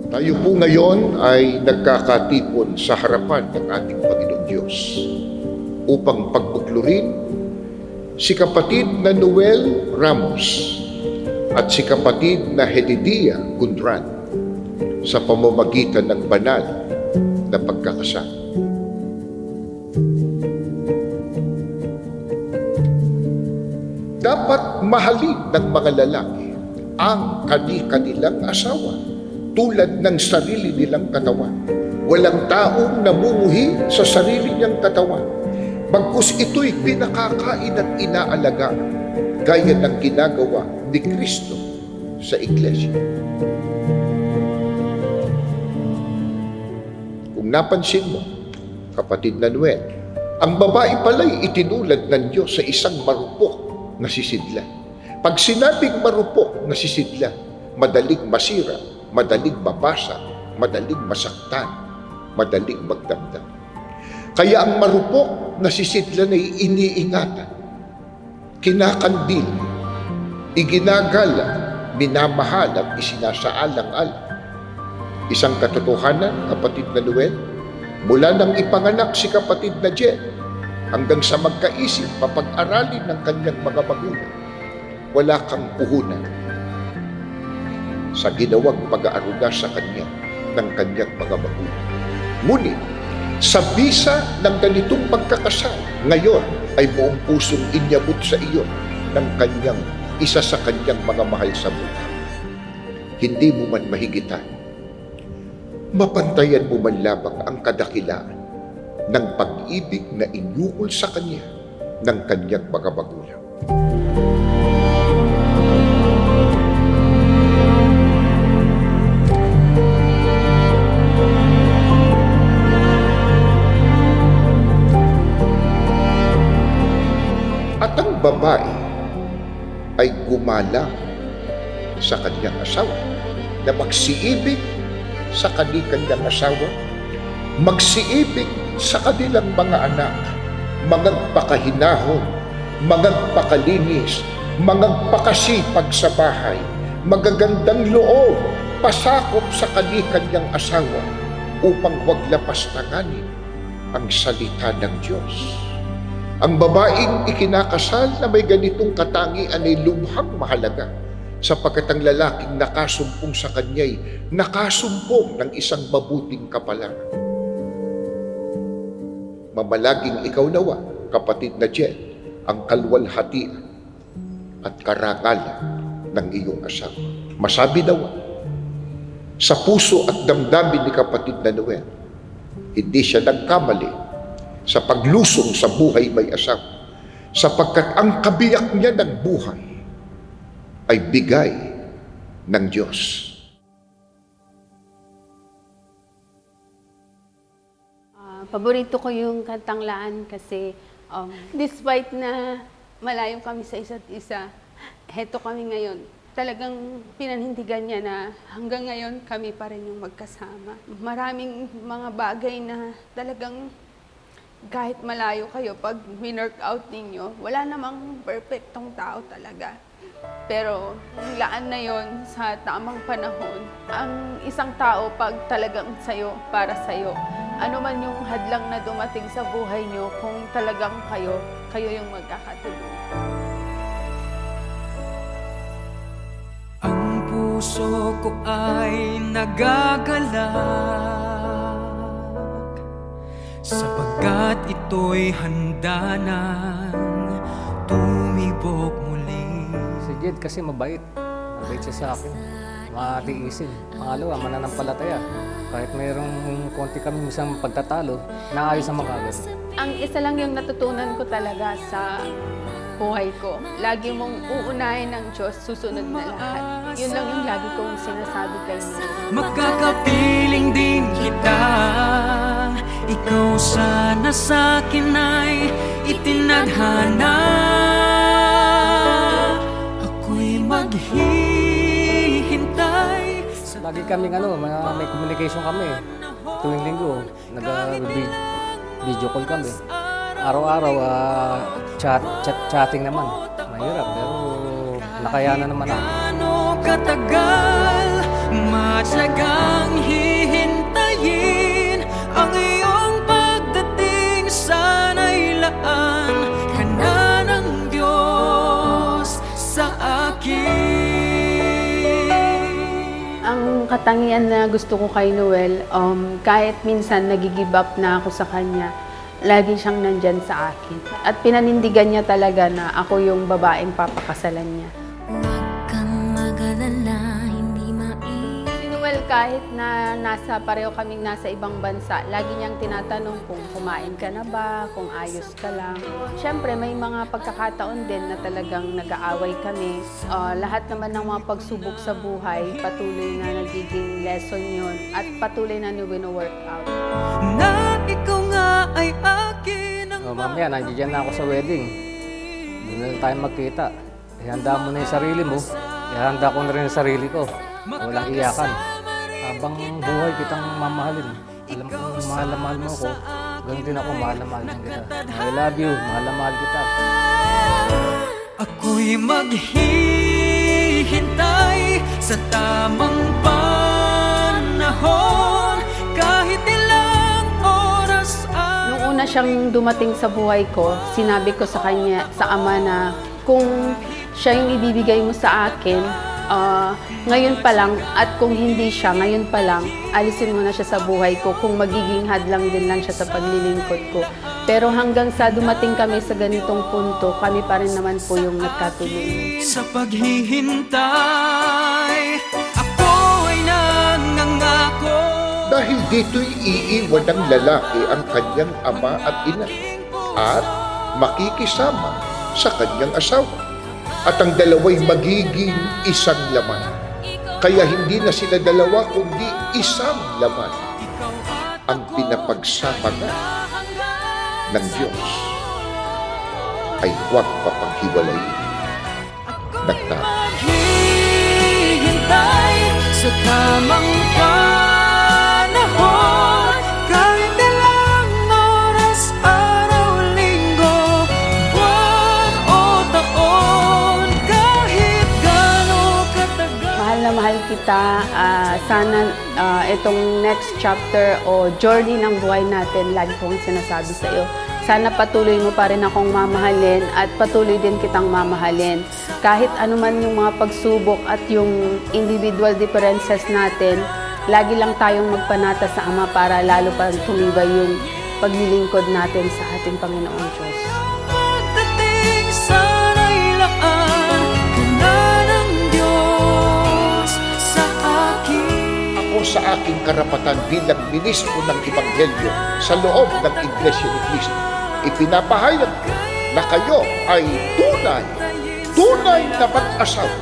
Tayo po ngayon ay nagkakatipon sa harapan ng ating Panginoong Diyos upang pagbuklurin si kapatid na Noel Ramos at si kapatid na Hedidia Gundran sa pamamagitan ng banal na pagkakasal. Dapat mahalin ng mga lalaki ang kanilang asawa tulad ng sarili nilang katawan. Walang taong namumuhi sa sarili niyang katawan, bagkus ito'y pinakakain at inaalagaan, gaya ng ginagawa ni Kristo sa Iglesia. Kung napansin mo, kapatid na Noel, ang babae pala'y itinulad ng Diyos sa isang marupok na sisidlan. Pag sinabing marupok na sisidlan, madaling masira, madaling mabasa, madaling masaktan, madaling magdamdam. Kaya ang marupok na sisidlan ay iniingatan, kinakandil, iginagala, minamahal at isinasaalang-alang. Isang katotohanan, kapatid na Noel, mula nang ipanganak si kapatid na Jen hanggang sa magkaisip papag-aralin ng kanyang mga magulang, wala kang puhunan sa ginawang pag-aaruga sa kanya ng kanyang mga magulang. Ngunit, sa bisa ng ganitong pagkakasal, ngayon ay buong pusong inyabot sa iyo ng kanyang isa sa kanyang mga mahal sa buhay. Hindi mo man mahigitan, mapantayan mo man lamang ang kadakilaan ng pag-ibig na inyukol sa kanya ng kanyang mga magulang. At ang babae ay gumalang sa kanyang asawa na magsiibig sa kanyang asawa, magsiibig sa kanilang mga anak, magpakahinahon, magpakalinis, magpakasipag sa bahay, magagandang loob, pasakop sa kanyang asawa upang huwag lapastanganin ang salita ng Diyos. Ang babaeng ikinakasal na may ganitong katangian ay lubhang mahalaga sapagkat ang lalaking nakasumpong sa kanya'y nakasumpong ng isang mabuting kapalaran. Mamalaging ikaw nawa, kapatid na Jen, ang kalwalhatian at karangalan ng iyong asawa. Masabi nawa, sa puso at damdamin ni kapatid na Noel, hindi siya nagkamali sa paglusong sa buhay may asawa, sapagkat ang kabiyak niya ng buhay ay bigay ng Diyos. Paborito ko yung kantang Laan kasi despite na malayo kami sa isa't isa, heto kami ngayon. Talagang pinanindigan niya na hanggang ngayon kami pa rin yung magkasama. Maraming mga bagay na talagang kahit malayo kayo, pag winwork out ninyo, wala namang perfectong tao talaga. Pero yung Laan na yon sa tamang panahon, ang isang tao pag talagang sayo, para sayo, ano man yung hadlang na dumating sa buhay nyo, kung talagang kayo yung magkakatulungan. Ang puso ko ay nagagalak sapagkat ito'y handa ng tumibok muli. Si Jed kasi mabait. Mabait siya sa akin. Matiisin. Pangalawa, mananampalataya. Kahit mayroong konti kami isang pagtatalo, naayos naman kagad. Ang isa lang yung natutunan ko talaga sa buhay ko. Lagi mong uunahin ng Diyos, susunod na lahat. Yun lang yung lagi kong sinasabi kay Nino. Magkakapiling din kita, ikaw sana sa'kin ay itinadhana. Ako'y maghihintay. Lagi kaming may communication kami. Tuwing linggo, nag-video call kami. Araw-araw, chatting naman. Mahirap, pero nakayanan naman ako. katagal, matyagang hihintayin ang iyong pagdating. Sana'y laan ka na ng Diyos sa akin. Ang katangian na gusto ko kay Noel, kahit minsan nag-give up na ako sa kanya, lagi siyang nandyan sa akin. At pinanindigan niya talaga na ako yung babaeng papakasalan niya. Huwag kang mag-alala, hindi Si Noel, kahit na pareho kaming nasa ibang bansa, lagi niyang tinatanong kung kumain ka na ba, kung ayos ka lang. Siyempre, may mga pagkakataon din na talagang nag-aaway kami. Lahat naman ng mga pagsubok sa buhay, patuloy na nagiging lesson yun at patuloy na wino-work out. Na ikaw nga ay akin ang Mamaya, nandiyan na ako sa wedding. Doon na lang tayo magkita. Ihanda mo na yung sarili mo. Ihanda ko na rin yung sarili ko. Walang iyakan. Habang buhay kitang mamahalin. Alam kong mahal na mahal mo ako. Ganun din ako, mahal na mahal din kita. I love you, mahal na mahal kita. ako'y maghihintay sa tamang panahon. Kahit ilang oras ang Nung una siyang dumating sa buhay ko, sinabi ko sa kanya, sa ama na kung siya yung ibibigay mo sa akin, ngayon pa lang, at kung hindi siya, ngayon pa lang, alisin mo na siya sa buhay ko kung magiging hadlang din lang siya sa paglilingkod ko. Pero hanggang sa dumating kami sa ganitong punto, kami pa rin naman po yung nagkatuloy. sa paghihintay, ako ay nangangako. Dahil dito'y iiwan ng lalaki ang kanyang ama at ina at makikisama sa kanyang asawa. At ang dalawa'y magiging isang laman. Kaya hindi na sila dalawa kundi isang laman. Ang pinapagsama nga ng Diyos ay huwag papaghiwalayin ng tao. Maghihintay sa tamang panahon. Kahit ilang oras, araw, linggo, buwan o taon. Kahit gaano katagal. Mahal na mahal kita. Sana itong next chapter o journey ng buhay natin, lagi kong sinasabi sa iyo, sana patuloy mo pa rin akong mamahalin at patuloy din kitang mamahalin. Kahit anuman yung mga pagsubok at yung individual differences natin, lagi lang tayong magpanata sa Ama para lalo pa tumibay yung paglilingkod natin sa ating Panginoong Diyos. Pagdating sana'y laan ka na ng Diyos sa akin. Ako sa aking karapatan bilang ministro ng Ebanghelyo sa loob ng Iglesia ni Cristo, ipinapahayag ko na kayo ay tunay na mag-asawa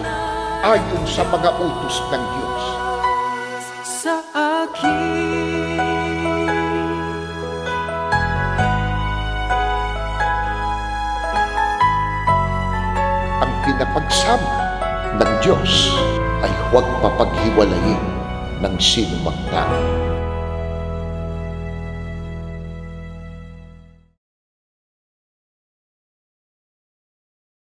ayon sa mga utos ng Diyos. Sa akin. Ang pinapagsama ng Diyos ay huwag papaghiwalayin ng sinumang tao.